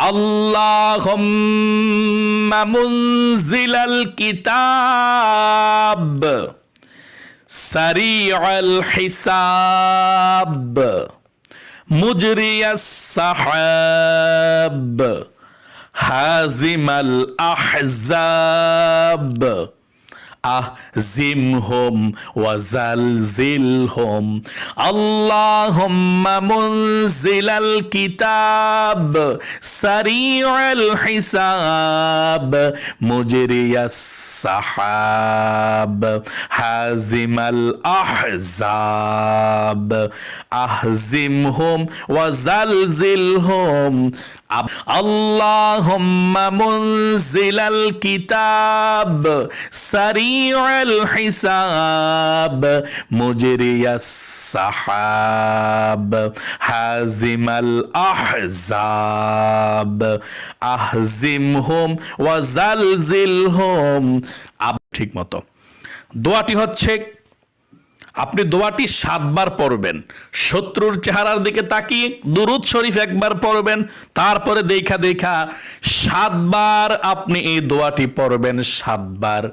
আল্লাহুম্মা মুনজিলাল কিতাব সারিআল হিসাব মুজরিয়াস সাহাব হাজিমাল আহজাব আহজিমহুম ওয়াজালজিলহুম আল্লাহুম্মা মুনজিলাল কিতাব সারিআল হিসাব মুজরিয়াস সাহাব হাজিমাল আহজাব আহজিমহুম ওয়াজালজিলহুম আল্লাহুম্মা মুনজিলাল কিতাব সারিআল হিসাব মুজরিয়াস সাহাব হাজিমাল আহজাব আহজিমহুম ওয়াজালজিলহুম। ঠিক মতো দোয়াটি হচ্ছে, আপনি দোয়াটি 7 বার পড়বেন, শত্রুর চেহারার দিকে তাকিয়ে দুরূদ শরীফ একবার পড়বেন, তারপরে দেখা 7 বার আপনি এই দোয়াটি পড়বেন 7 বার।